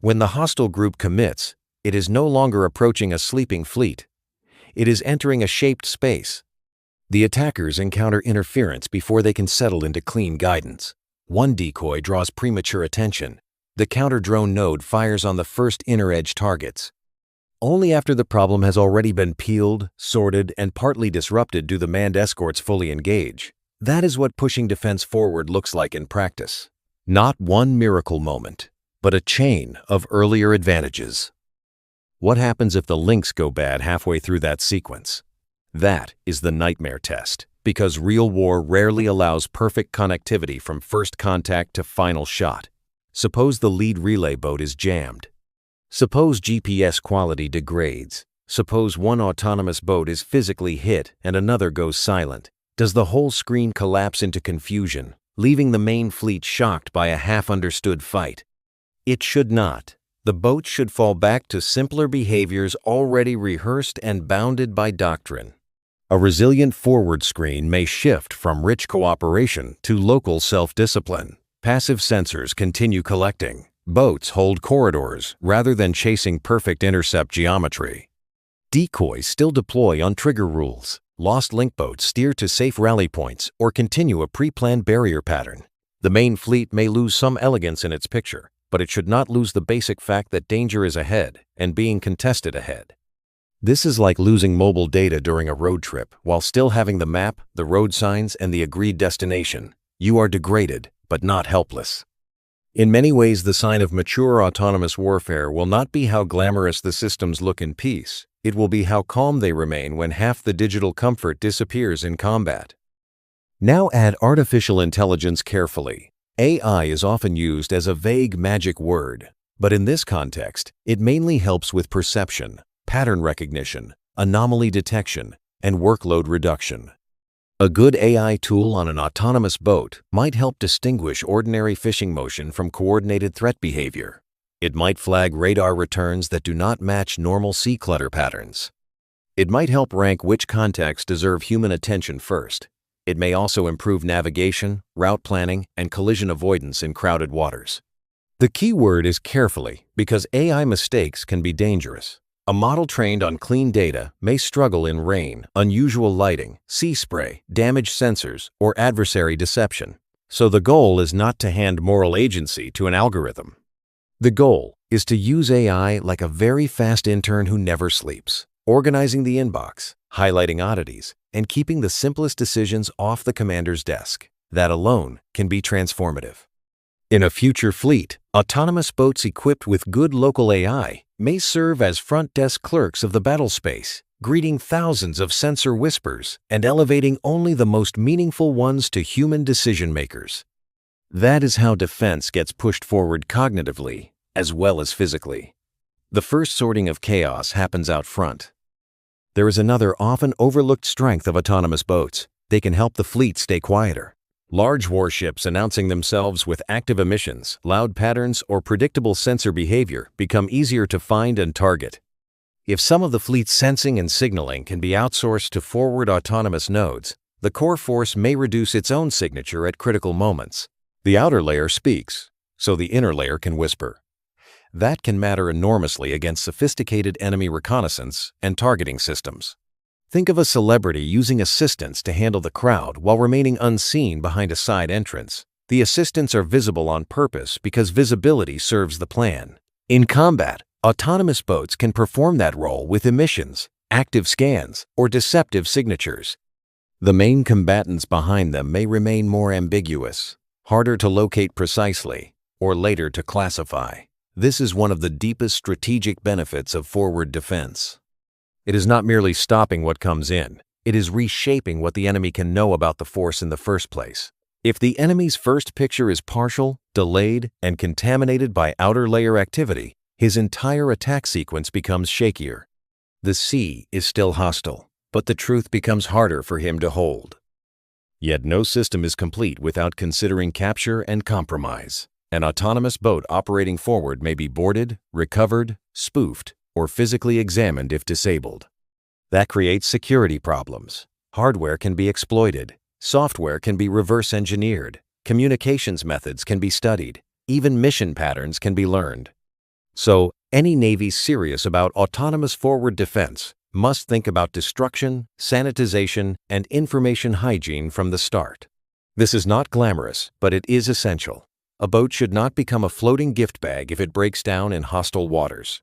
When the hostile group commits, it is no longer approaching a sleeping fleet. It is entering a shaped space. The attackers encounter interference before they can settle into clean guidance. One decoy draws premature attention. The counter-drone node fires on the first inner edge targets. Only after the problem has already been peeled, sorted, and partly disrupted do the manned escorts fully engage. That is what pushing defense forward looks like in practice. Not one miracle moment, but a chain of earlier advantages. What happens if the links go bad halfway through that sequence? That is the nightmare test, because real war rarely allows perfect connectivity from first contact to final shot. Suppose the lead relay boat is jammed. Suppose GPS quality degrades. Suppose one autonomous boat is physically hit and another goes silent. Does the whole screen collapse into confusion, leaving the main fleet shocked by a half-understood fight? It should not. The boat should fall back to simpler behaviors already rehearsed and bounded by doctrine. A resilient forward screen may shift from rich cooperation to local self-discipline. Passive sensors continue collecting. Boats hold corridors rather than chasing perfect intercept geometry. Decoys still deploy on trigger rules. Lost link boats steer to safe rally points or continue a pre-planned barrier pattern. The main fleet may lose some elegance in its picture, but it should not lose the basic fact that danger is ahead and being contested ahead. This is like losing mobile data during a road trip while still having the map, the road signs, and the agreed destination. You are degraded, but not helpless. In many ways, the sign of mature autonomous warfare will not be how glamorous the systems look in peace. It will be how calm they remain when half the digital comfort disappears in combat. Now add artificial intelligence carefully. AI is often used as a vague magic word, but in this context, it mainly helps with perception, pattern recognition, anomaly detection, and workload reduction. A good AI tool on an autonomous boat might help distinguish ordinary fishing motion from coordinated threat behavior. It might flag radar returns that do not match normal sea clutter patterns. It might help rank which contacts deserve human attention first. It may also improve navigation, route planning, and collision avoidance in crowded waters. The key word is carefully, because AI mistakes can be dangerous. A model trained on clean data may struggle in rain, unusual lighting, sea spray, damaged sensors, or adversary deception. So the goal is not to hand moral agency to an algorithm. The goal is to use AI like a very fast intern who never sleeps, organizing the inbox, highlighting oddities, and keeping the simplest decisions off the commander's desk. That alone can be transformative. In a future fleet, autonomous boats equipped with good local AI may serve as front desk clerks of the battle space, greeting thousands of sensor whispers and elevating only the most meaningful ones to human decision makers. That is how defense gets pushed forward cognitively as well as physically. The first sorting of chaos happens out front. There is another often overlooked strength of autonomous boats. They can help the fleet stay quieter. Large warships announcing themselves with active emissions, loud patterns, or predictable sensor behavior become easier to find and target. If some of the fleet's sensing and signaling can be outsourced to forward autonomous nodes, the core force may reduce its own signature at critical moments. The outer layer speaks, so the inner layer can whisper. That can matter enormously against sophisticated enemy reconnaissance and targeting systems. Think of a celebrity using assistants to handle the crowd while remaining unseen behind a side entrance. The assistants are visible on purpose because visibility serves the plan. In combat, autonomous boats can perform that role with emissions, active scans, or deceptive signatures. The main combatants behind them may remain more ambiguous, harder to locate precisely, or later to classify. This is one of the deepest strategic benefits of forward defense. It is not merely stopping what comes in, it is reshaping what the enemy can know about the force in the first place. If the enemy's first picture is partial, delayed, and contaminated by outer layer activity, his entire attack sequence becomes shakier. The sea is still hostile, but the truth becomes harder for him to hold. Yet no system is complete without considering capture and compromise. An autonomous boat operating forward may be boarded, recovered, spoofed, or physically examined if disabled. That creates security problems. Hardware can be exploited. Software can be reverse engineered. Communications methods can be studied. Even mission patterns can be learned. So, any Navy serious about autonomous forward defense must think about destruction, sanitization, and information hygiene from the start. This is not glamorous, but it is essential. A boat should not become a floating gift bag if it breaks down in hostile waters.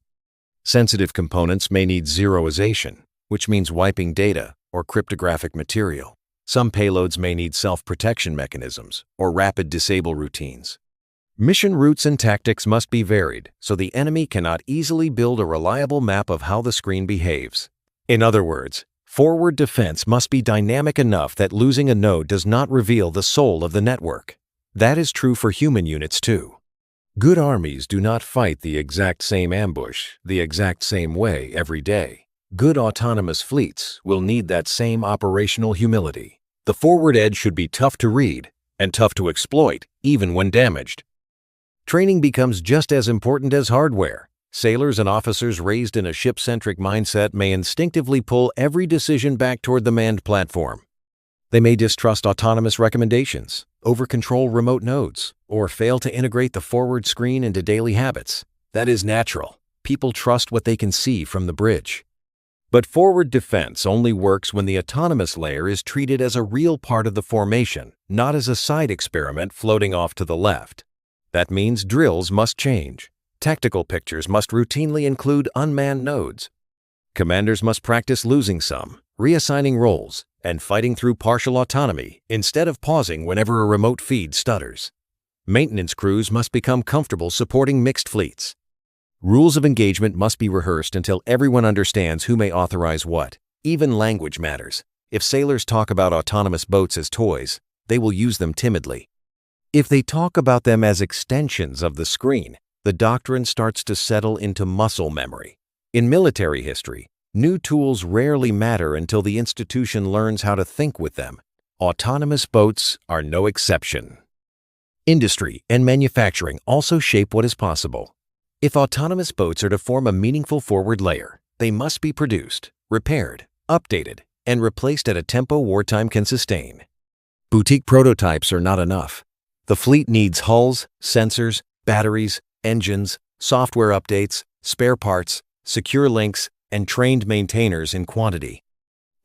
Sensitive components may need zeroization, which means wiping data or cryptographic material. Some payloads may need self-protection mechanisms or rapid disable routines. Mission routes and tactics must be varied so the enemy cannot easily build a reliable map of how the screen behaves. In other words, forward defense must be dynamic enough that losing a node does not reveal the soul of the network. That is true for human units too. Good armies do not fight the exact same ambush the exact same way every day. Good autonomous fleets will need that same operational humility. The forward edge should be tough to read and tough to exploit, even when damaged. Training becomes just as important as hardware. Sailors and officers raised in a ship-centric mindset may instinctively pull every decision back toward the manned platform. They may distrust autonomous recommendations, over-control remote nodes, or fail to integrate the forward screen into daily habits. That is natural. People trust what they can see from the bridge. But forward defense only works when the autonomous layer is treated as a real part of the formation, not as a side experiment floating off to the left. That means drills must change. Tactical pictures must routinely include unmanned nodes. Commanders must practice losing some, reassigning roles, and fighting through partial autonomy instead of pausing whenever a remote feed stutters. Maintenance crews must become comfortable supporting mixed fleets. Rules of engagement must be rehearsed until everyone understands who may authorize what. Even language matters. If sailors talk about autonomous boats as toys, they will use them timidly. If they talk about them as extensions of the screen, the doctrine starts to settle into muscle memory. In military history, new tools rarely matter until the institution learns how to think with them. Autonomous boats are no exception. Industry and manufacturing also shape what is possible. If autonomous boats are to form a meaningful forward layer, they must be produced, repaired, updated, and replaced at a tempo wartime can sustain. Boutique prototypes are not enough. The fleet needs hulls, sensors, batteries, engines, software updates, spare parts, secure links, and trained maintainers in quantity.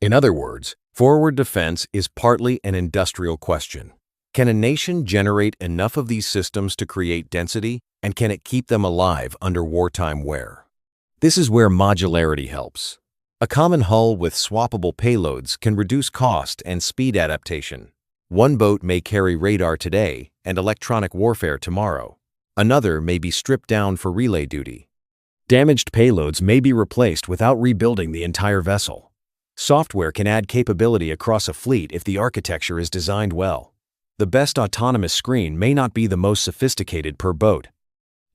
In other words, forward defense is partly an industrial question. Can a nation generate enough of these systems to create density, and can it keep them alive under wartime wear? This is where modularity helps. A common hull with swappable payloads can reduce cost and speed adaptation. One boat may carry radar today and electronic warfare tomorrow. Another may be stripped down for relay duty. Damaged payloads may be replaced without rebuilding the entire vessel. Software can add capability across a fleet if the architecture is designed well. The best autonomous screen may not be the most sophisticated per boat.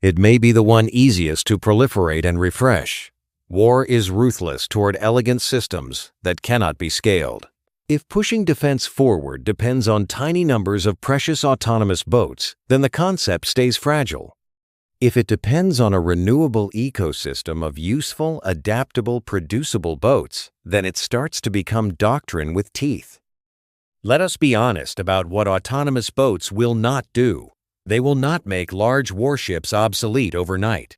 It may be the one easiest to proliferate and refresh. War is ruthless toward elegant systems that cannot be scaled. If pushing defense forward depends on tiny numbers of precious autonomous boats, then the concept stays fragile. If it depends on a renewable ecosystem of useful, adaptable, producible boats, then it starts to become doctrine with teeth. Let us be honest about what autonomous boats will not do. They will not make large warships obsolete overnight.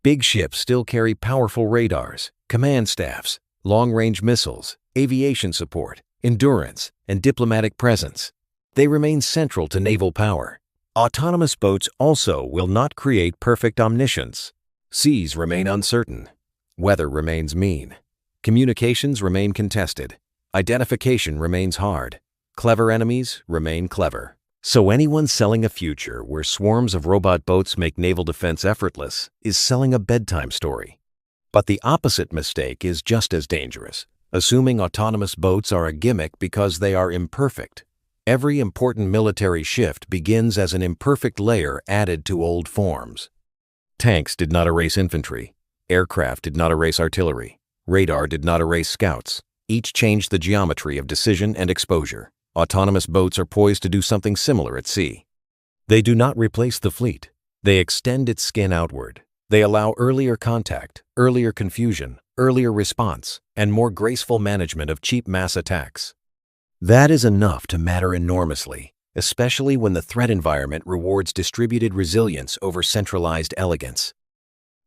Big ships still carry powerful radars, command staffs, long-range missiles, aviation support, endurance, and diplomatic presence. They remain central to naval power. Autonomous boats also will not create perfect omniscience. Seas remain uncertain. Weather remains mean. Communications remain contested. Identification remains hard. Clever enemies remain clever. So anyone selling a future where swarms of robot boats make naval defense effortless is selling a bedtime story. But the opposite mistake is just as dangerous, assuming autonomous boats are a gimmick because they are imperfect. Every important military shift begins as an imperfect layer added to old forms. Tanks did not erase infantry. Aircraft did not erase artillery. Radar did not erase scouts. Each changed the geometry of decision and exposure. Autonomous boats are poised to do something similar at sea. They do not replace the fleet. They extend its skin outward. They allow earlier contact, earlier confusion, earlier response, and more graceful management of cheap mass attacks. That is enough to matter enormously, especially when the threat environment rewards distributed resilience over centralized elegance.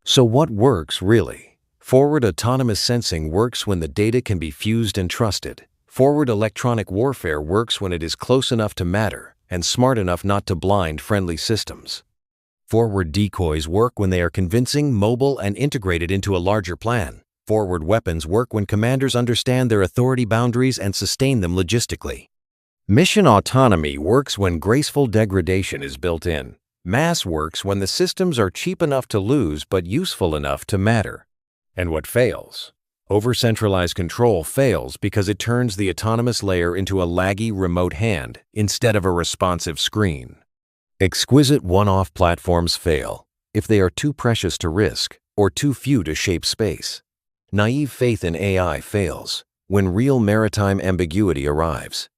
So what works really? Forward autonomous sensing works when the data can be fused and trusted. Forward electronic warfare works when it is close enough to matter and smart enough not to blind friendly systems. Forward decoys work when they are convincing, mobile, and integrated into a larger plan. Forward weapons work when commanders understand their authority boundaries and sustain them logistically. Mission autonomy works when graceful degradation is built in. Mass works when the systems are cheap enough to lose but useful enough to matter. And what fails? Over-centralized control fails because it turns the autonomous layer into a laggy remote hand instead of a responsive screen. Exquisite one-off platforms fail if they are too precious to risk or too few to shape space. Naive faith in AI fails when real maritime ambiguity arrives.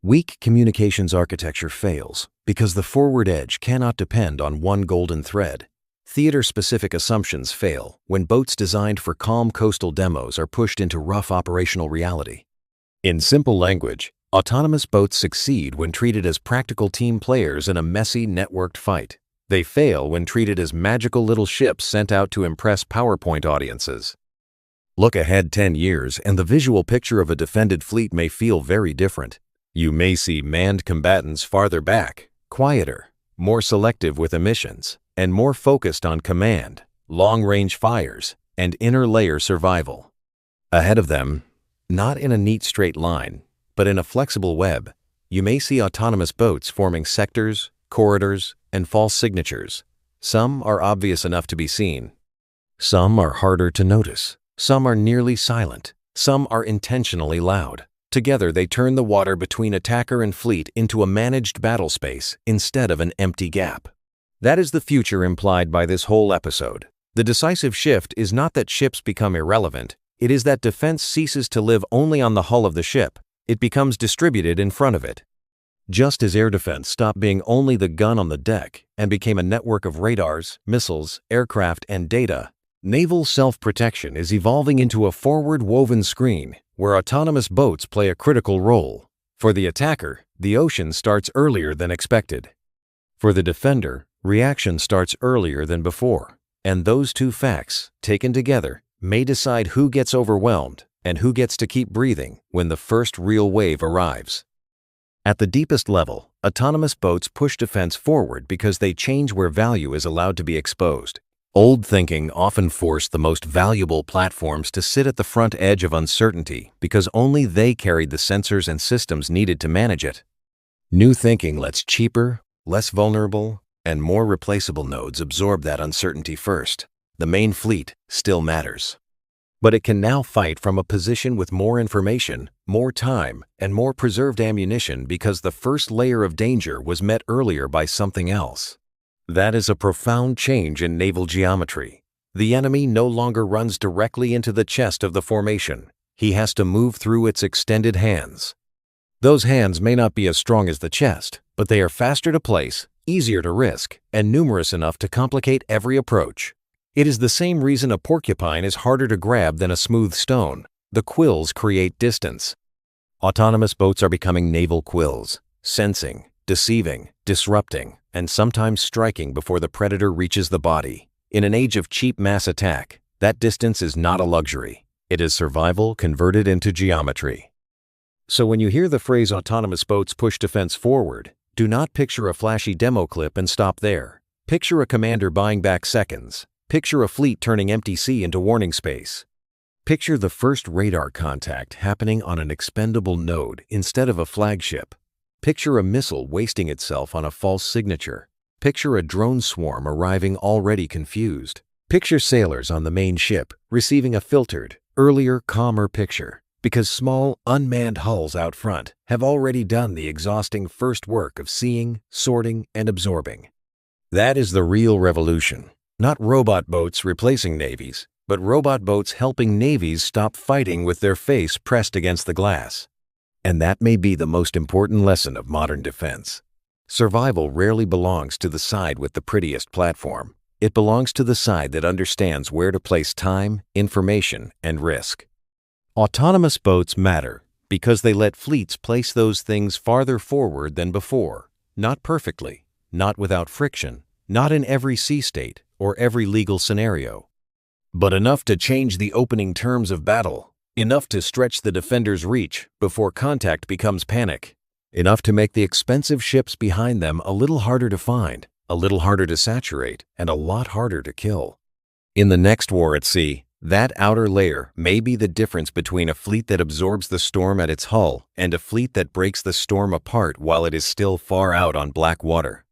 Weak communications architecture fails because the forward edge cannot depend on one golden thread. Theater-specific assumptions fail when boats designed for calm coastal demos are pushed into rough operational reality. In simple language, autonomous boats succeed when treated as practical team players in a messy, networked fight. They fail when treated as magical little ships sent out to impress PowerPoint audiences. Look ahead 10 years and the visual picture of a defended fleet may feel very different. You may see manned combatants farther back, quieter, more selective with emissions, and more focused on command, long-range fires, and inner layer survival. Ahead of them, not in a neat straight line, but in a flexible web, you may see autonomous boats forming sectors, corridors, and false signatures. Some are obvious enough to be seen. Some are harder to notice. Some are nearly silent. Some are intentionally loud. Together they turn the water between attacker and fleet into a managed battle space instead of an empty gap. That is the future implied by this whole episode. The decisive shift is not that ships become irrelevant, it is that defense ceases to live only on the hull of the ship It becomes distributed in front of it. Just as air defense stopped being only the gun on the deck and became a network of radars, missiles, aircraft, and data, naval self-protection is evolving into a forward-woven screen where autonomous boats play a critical role. For the attacker, the ocean starts earlier than expected. For the defender, reaction starts earlier than before. And those two facts, taken together, may decide who gets overwhelmed and who gets to keep breathing when the first real wave arrives. At the deepest level, autonomous boats push defense forward because they change where value is allowed to be exposed. Old thinking often forced the most valuable platforms to sit at the front edge of uncertainty because only they carried the sensors and systems needed to manage it. New thinking lets cheaper, less vulnerable, and more replaceable nodes absorb that uncertainty first. The main fleet still matters. But it can now fight from a position with more information, more time, and more preserved ammunition because the first layer of danger was met earlier by something else. That is a profound change in naval geometry. The enemy no longer runs directly into the chest of the formation. He has to move through its extended hands. Those hands may not be as strong as the chest, but they are faster to place, easier to risk, and numerous enough to complicate every approach. It is the same reason a porcupine is harder to grab than a smooth stone. The quills create distance. Autonomous boats are becoming naval quills, sensing, deceiving, disrupting, and sometimes striking before the predator reaches the body. In an age of cheap mass attack, that distance is not a luxury. It is survival converted into geometry. So when you hear the phrase autonomous boats push defense forward, do not picture a flashy demo clip and stop there. Picture a commander buying back seconds. Picture a fleet turning empty sea into warning space. Picture the first radar contact happening on an expendable node instead of a flagship. Picture a missile wasting itself on a false signature. Picture a drone swarm arriving already confused. Picture sailors on the main ship receiving a filtered, earlier, calmer picture, because small, unmanned hulls out front have already done the exhausting first work of seeing, sorting, and absorbing. That is the real revolution. Not robot boats replacing navies, but robot boats helping navies stop fighting with their face pressed against the glass. And that may be the most important lesson of modern defense. Survival rarely belongs to the side with the prettiest platform. It belongs to the side that understands where to place time, information, and risk. Autonomous boats matter because they let fleets place those things farther forward than before. Not perfectly, not without friction, not in every sea state or every legal scenario, but enough to change the opening terms of battle, enough to stretch the defender's reach before contact becomes panic, enough to make the expensive ships behind them a little harder to find, a little harder to saturate, and a lot harder to kill. In the next war at sea, that outer layer may be the difference between a fleet that absorbs the storm at its hull and a fleet that breaks the storm apart while it is still far out on black water.